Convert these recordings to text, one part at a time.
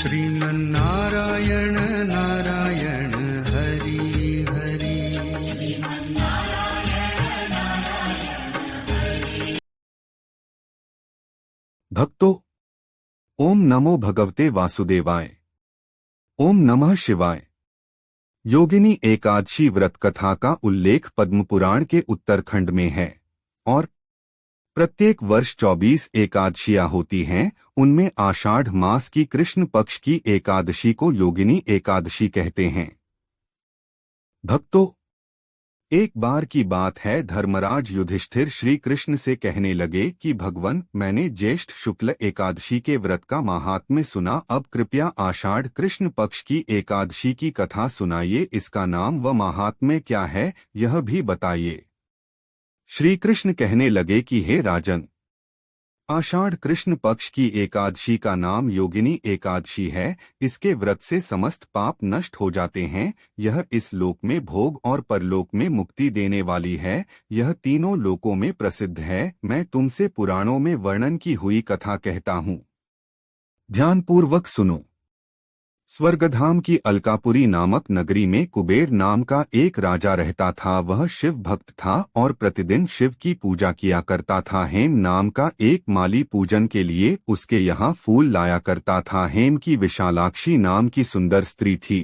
श्रीमन्नारायण नारायण हरि हरि। भक्तों, ओम नमो भगवते वासुदेवाय। ओम नमः शिवाय। योगिनी एकादशी व्रत कथा का उल्लेख पद्म पुराण के उत्तरखंड में है और प्रत्येक वर्ष 24 एकादशियां होती हैं। उनमें आषाढ़ मास की कृष्ण पक्ष की एकादशी को योगिनी एकादशी कहते हैं। भक्तों, एक बार की बात है, धर्मराज युधिष्ठिर श्री कृष्ण से कहने लगे कि भगवन, मैंने ज्येष्ठ शुक्ल एकादशी के व्रत का महात्म्य सुना, अब कृपया आषाढ़ कृष्ण पक्ष की एकादशी की कथा सुनाइए। इसका नाम व महात्म्य क्या है, यह भी बताइए। श्री कृष्ण कहने लगे कि हे राजन, आषाढ़ कृष्ण पक्ष की एकादशी का नाम योगिनी एकादशी है। इसके व्रत से समस्त पाप नष्ट हो जाते हैं। यह इस लोक में भोग और परलोक में मुक्ति देने वाली है। यह तीनों लोकों में प्रसिद्ध है। मैं तुमसे पुराणों में वर्णन की हुई कथा कहता हूँ, ध्यानपूर्वक सुनो। स्वर्गधाम की अलकापुरी नामक नगरी में कुबेर नाम का एक राजा रहता था। वह शिव भक्त था और प्रतिदिन शिव की पूजा किया करता था। हेम नाम का एक माली पूजन के लिए उसके यहाँ फूल लाया करता था। हेम की विशालाक्षी नाम की सुंदर स्त्री थी।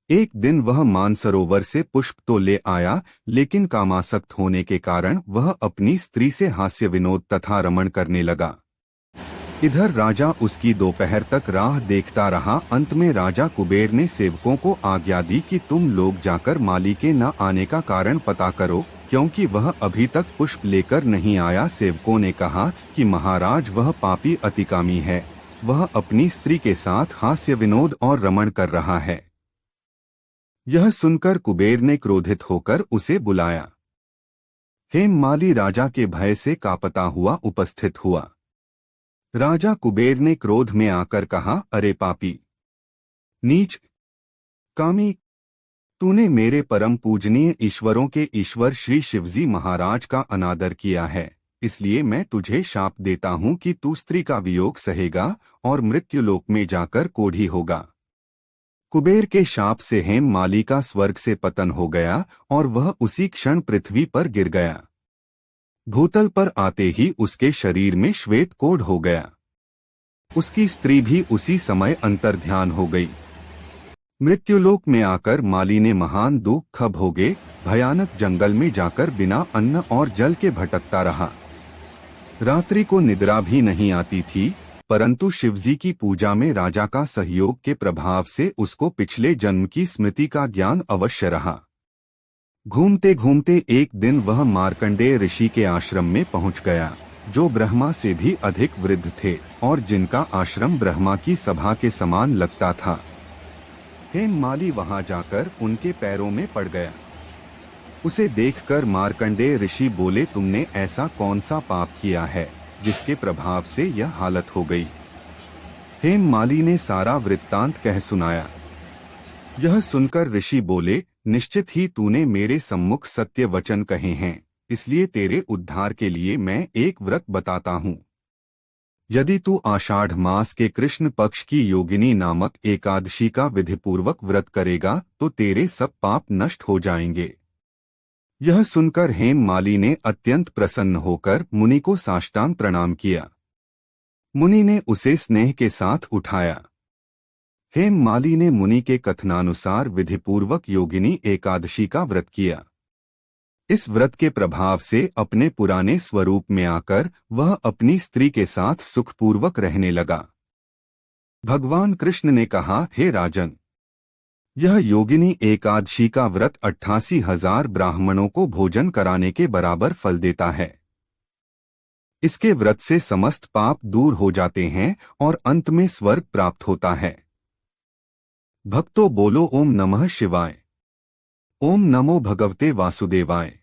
एक दिन वह मानसरोवर से पुष्प तो ले आया, लेकिन कामासक्त होने के कारण वह अपनी स्त्री से हास्य विनोद तथा रमण करने लगा। इधर राजा उसकी दोपहर तक राह देखता रहा। अंत में राजा कुबेर ने सेवकों को आज्ञा दी कि तुम लोग जाकर माली के न आने का कारण पता करो, क्योंकि वह अभी तक पुष्प लेकर नहीं आया। सेवकों ने कहा कि महाराज, वह पापी अतिकामी है। वह अपनी स्त्री के साथ हास्य विनोद और रमण कर रहा है। यह सुनकर कुबेर ने क्रोधित होकर उसे बुलाया। हेम माली राजा के भय से कांपता हुआ उपस्थित हुआ। राजा कुबेर ने क्रोध में आकर कहा, अरे पापी, नीच, कामी, तूने मेरे परम पूजनीय ईश्वरों के ईश्वर श्री शिवजी महाराज का अनादर किया है। इसलिए मैं तुझे शाप देता हूँ कि तू स्त्री का वियोग सहेगा और मृत्युलोक में जाकर कोढ़ी होगा। कुबेर के शाप से हेम माली का स्वर्ग से पतन हो गया और वह उसी क्षण पृथ्वी पर गिर गया। भूतल पर आते ही उसके शरीर में श्वेत कोढ़ हो गया। उसकी स्त्री भी उसी समय अंतर्ध्यान हो गई। मृत्युलोक में आकर माली ने महान दुख भोगे। भयानक जंगल में जाकर बिना अन्न और जल के भटकता रहा। रात्रि को निद्रा भी नहीं आती थी, परंतु शिवजी की पूजा में राजा का सहयोग के प्रभाव से उसको पिछले जन्म की स्मृति का ज्ञान अवश्य रहा। घूमते घूमते एक दिन वह मार्कंडेय ऋषि के आश्रम में पहुंच गया, जो ब्रह्मा से भी अधिक वृद्ध थे और जिनका आश्रम ब्रह्मा की सभा के समान लगता था। हेम माली वहां जाकर उनके पैरों में पड़ गया। उसे देखकर मार्कंडेय ऋषि बोले, तुमने ऐसा कौन सा पाप किया है जिसके प्रभाव से यह हालत हो गई? हेम माली ने सारा वृत्तांत कह सुनाया। यह सुनकर ऋषि बोले, निश्चित ही तूने मेरे सम्मुख सत्य वचन कहे हैं, इसलिए तेरे उद्धार के लिए मैं एक व्रत बताता हूँ। यदि तू आषाढ़ मास के कृष्ण पक्ष की योगिनी नामक एकादशी का विधिपूर्वक व्रत करेगा तो तेरे सब पाप नष्ट हो जाएंगे। यह सुनकर हेम माली ने अत्यंत प्रसन्न होकर मुनि को साष्टांग प्रणाम किया। मुनि ने उसे स्नेह के साथ उठाया। हेम माली ने मुनि के कथनानुसार विधिपूर्वक योगिनी एकादशी का व्रत किया। इस व्रत के प्रभाव से अपने पुराने स्वरूप में आकर वह अपनी स्त्री के साथ सुखपूर्वक रहने लगा। भगवान कृष्ण ने कहा, हे राजन, यह योगिनी एकादशी का व्रत 88,000 ब्राह्मणों को भोजन कराने के बराबर फल देता है। इसके व्रत से समस्त पाप दूर हो जाते हैं और अंत में स्वर्ग प्राप्त होता है। भक्तों, बोलो ओम नमः शिवाय। ओम नमो भगवते वासुदेवाय।